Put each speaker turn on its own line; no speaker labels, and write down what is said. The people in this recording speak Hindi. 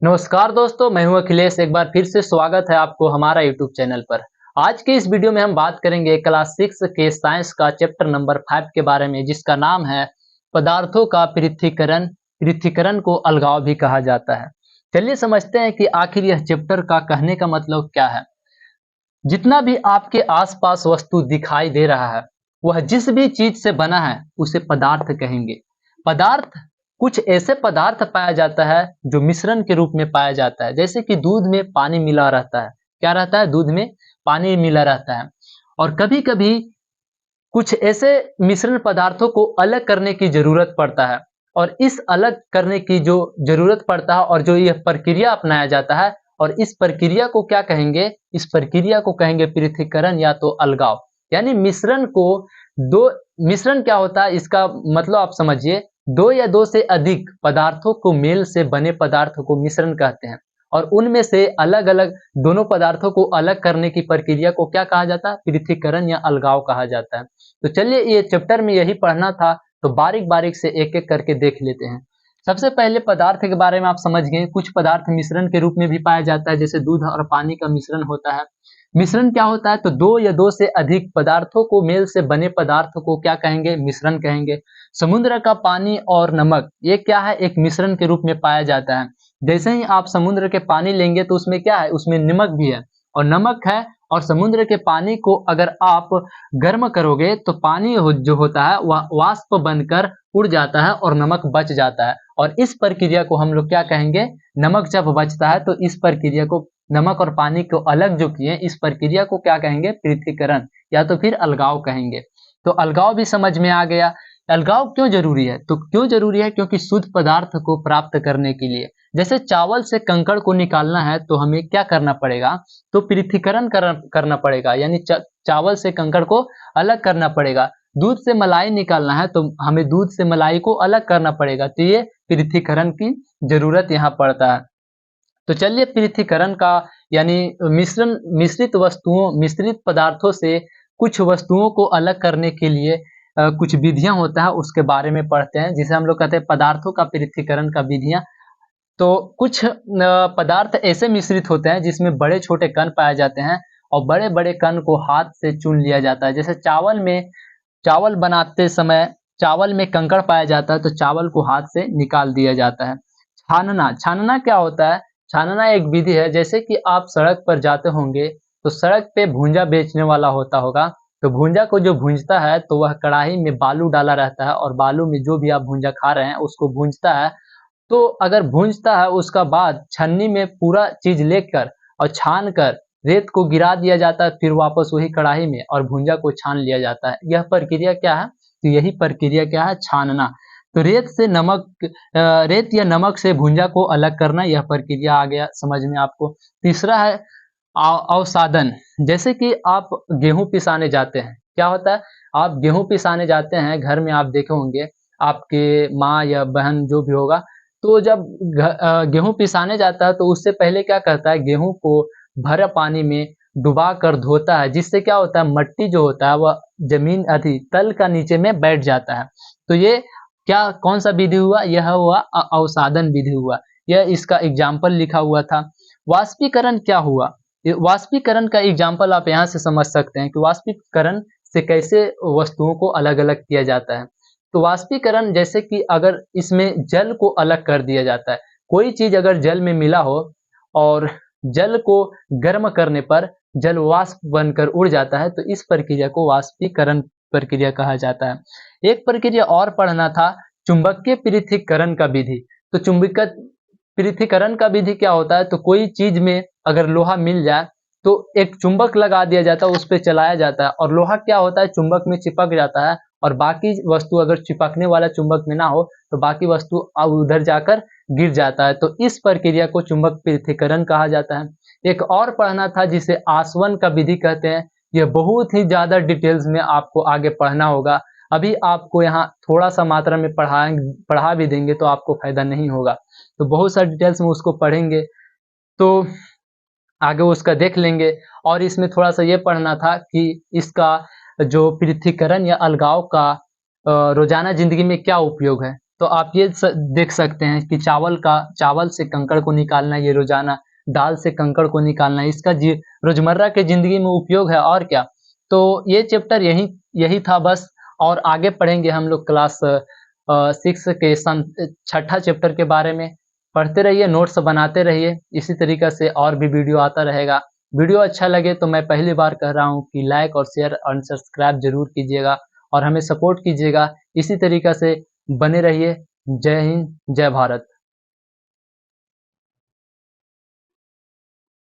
नमस्कार दोस्तों, मैं हूं अखिलेश। एक बार फिर से स्वागत है आपको हमारा यूट्यूब चैनल पर। आज के इस वीडियो में हम बात करेंगे क्लास 6 के साइंस का चैप्टर नंबर 5 के बारे में, जिसका नाम है पदार्थों का पृथक्करण। पृथक्करण को अलगाव भी कहा जाता है। चलिए समझते हैं कि आखिर यह चैप्टर का कहने का मतलब क्या है। जितना भी आपके आसपास वस्तु दिखाई दे रहा है, वह जिस भी चीज से बना है उसे पदार्थ कहेंगे। पदार्थ, कुछ ऐसे पदार्थ पाया जाता है जो मिश्रण के रूप में पाया जाता है, जैसे कि दूध में पानी मिला रहता है। क्या रहता है? दूध में पानी मिला रहता है। और कभी कभी कुछ ऐसे मिश्रण पदार्थों को अलग करने की जरूरत पड़ता है, और इस अलग करने की जो जरूरत पड़ता है और जो यह प्रक्रिया अपनाया जाता है, और इस प्रक्रिया को क्या कहेंगे? इस प्रक्रिया को कहेंगे पृथक्करण या तो अलगाव। यानी मिश्रण को दो मिश्रण क्या होता है, इसका मतलब आप समझिए, दो या दो से अधिक पदार्थों को मेल से बने पदार्थों को मिश्रण कहते हैं। और उनमें से अलग अलग दोनों पदार्थों को अलग करने की प्रक्रिया को क्या कहा जाता है? पृथक्करण या अलगाव कहा जाता है। तो चलिए, ये चैप्टर में यही पढ़ना था, तो बारीक बारीक से एक एक करके देख लेते हैं। सबसे पहले पदार्थ के बारे में आप समझ गए। कुछ पदार्थ मिश्रण के रूप में भी पाया जाता है, जैसे दूध और पानी का मिश्रण होता है। मिश्रण क्या होता है? तो दो या दो से अधिक पदार्थों को मेल से बने पदार्थ को क्या कहेंगे? मिश्रण कहेंगे। समुद्र का पानी और नमक, ये क्या है? एक मिश्रण के रूप में पाया जाता है। जैसे ही आप समुद्र के पानी लेंगे तो उसमें क्या है? उसमें नमक भी है, और नमक है, और समुद्र के पानी को अगर आप गर्म करोगे तो पानी जो होता है वह वाष्प बनकर उड़ जाता है और नमक बच जाता है। और इस प्रक्रिया को हम लोग क्या कहेंगे? नमक जब बचता है तो इस प्रक्रिया को, नमक और पानी को अलग जो किए, इस प्रक्रिया को क्या कहेंगे? पृथक्करण या तो फिर अलगाव कहेंगे। तो अलगाव भी समझ में आ गया। अलगाव क्यों जरूरी है? तो क्यों जरूरी है? क्योंकि शुद्ध पदार्थ को प्राप्त करने के लिए, जैसे चावल से कंकड़ को निकालना है तो हमें क्या करना पड़ेगा? तो पृथक्करण करना पड़ेगा, यानी चावल से कंकड़ को अलग करना पड़ेगा। दूध से मलाई निकालना है तो हमें दूध से मलाई को अलग करना पड़ेगा। तो ये पृथक्करण की जरूरत यहाँ पड़ता है। तो चलिए, पृथक्करण का यानी मिश्रित पदार्थों से कुछ वस्तुओं को अलग करने के लिए कुछ विधियां होता है, उसके बारे में पढ़ते हैं, जिसे हम लोग कहते हैं पदार्थों का पृथक्करण का विधियां। तो कुछ पदार्थ ऐसे मिश्रित होते हैं जिसमें बड़े छोटे कण पाए जाते हैं, और बड़े बड़े कण को हाथ से चुन लिया जाता है। जैसे चावल बनाते समय चावल में कंकड़ पाया जाता है तो चावल को हाथ से निकाल दिया जाता है। छानना, छानना क्या होता है? छानना एक विधि है। जैसे कि आप सड़क पर जाते होंगे तो सड़क पे भूंजा बेचने वाला होगा। तो भूंजा को जो भूंजता है तो वह कढ़ाई में बालू डाला रहता है, और बालू में जो भी आप भूंजा खा रहे हैं उसको भूंजता है। तो अगर भूंजता है उसका बाद छन्नी में पूरा चीज लेकर और छान कर रेत को गिरा दिया जाता है, फिर वापस वही कढ़ाई में और भूंजा को छान लिया जाता है। यह प्रक्रिया क्या है? तो यही प्रक्रिया क्या है? छानना। तो रेत या नमक से भूंजा को अलग करना, यह प्रक्रिया आ गया समझ में आपको। तीसरा है अवसादन। जैसे कि आप गेहूं पिसाने जाते हैं, क्या होता है? आप गेहूं पिसाने जाते हैं, घर में आप देखे होंगे आपके माँ या बहन जो भी होगा, तो जब गेहूं पिसाने जाता है तो उससे पहले क्या करता है? गेहूं को भरे पानी में डुबा कर धोता है, जिससे क्या होता है? मट्टी जो होता है वह जमीन अति तल का नीचे में बैठ जाता है। तो ये क्या, कौन सा विधि हुआ? यह हुआ अवसादन विधि हुआ। यह इसका एग्जाम्पल लिखा हुआ था। वाष्पीकरण क्या हुआ? वाष्पीकरण का एग्जाम्पल आप यहाँ से समझ सकते हैं कि वाष्पीकरण से कैसे वस्तुओं को अलग अलग किया जाता है। तो वाष्पीकरण, जैसे कि अगर इसमें जल को अलग कर दिया जाता है, कोई चीज अगर जल में मिला हो और जल को गर्म करने पर जल वाष्प बनकर उड़ जाता है, तो इस प्रक्रिया को वाष्पीकरण प्रक्रिया कहा जाता है। एक प्रक्रिया और पढ़ना था, चुंबकीय पृथक्करण का विधि। तो चुंबकीय पृथक्करण का विधि क्या होता है? तो कोई चीज में अगर लोहा मिल जाए तो एक चुंबक लगा दिया जाता है, उस पर चलाया जाता है, और लोहा क्या होता है? चुंबक में चिपक जाता है, और बाकी वस्तु अगर चिपकने वाला चुंबक में ना हो तो बाकी वस्तु अब उधर जाकर गिर जाता है। तो इस प्रक्रिया को चुंबक पृथक्करण कहा जाता है। एक और पढ़ना था जिसे आसवन का विधि कहते हैं। यह बहुत ही ज्यादा डिटेल्स में आपको आगे पढ़ना होगा। अभी आपको यहाँ थोड़ा सा मात्रा में पढ़ा भी देंगे तो आपको फायदा नहीं होगा, तो बहुत सारे डिटेल्स में उसको पढ़ेंगे तो आगे उसका देख लेंगे। और इसमें थोड़ा सा ये पढ़ना था कि इसका जो पृथक्करण या अलगाव का रोजाना जिंदगी में क्या उपयोग है। तो आप ये देख सकते हैं कि चावल से कंकड़ को निकालना, ये रोजाना दाल से कंकड़ को निकालना, इसका रोजमर्रा के जिंदगी में उपयोग है और क्या। तो ये चैप्टर यही यही था बस। और आगे पढ़ेंगे हम लोग क्लास 6 के छठा चैप्टर के बारे में। पढ़ते रहिए, नोट्स बनाते रहिए, इसी तरीके से और भी वीडियो आता रहेगा। वीडियो अच्छा लगे तो मैं पहली बार कह रहा हूँ कि लाइक और शेयर और सब्सक्राइब जरूर कीजिएगा और हमें सपोर्ट कीजिएगा। इसी तरीके से बने रहिए। जय हिंद, जय भारत।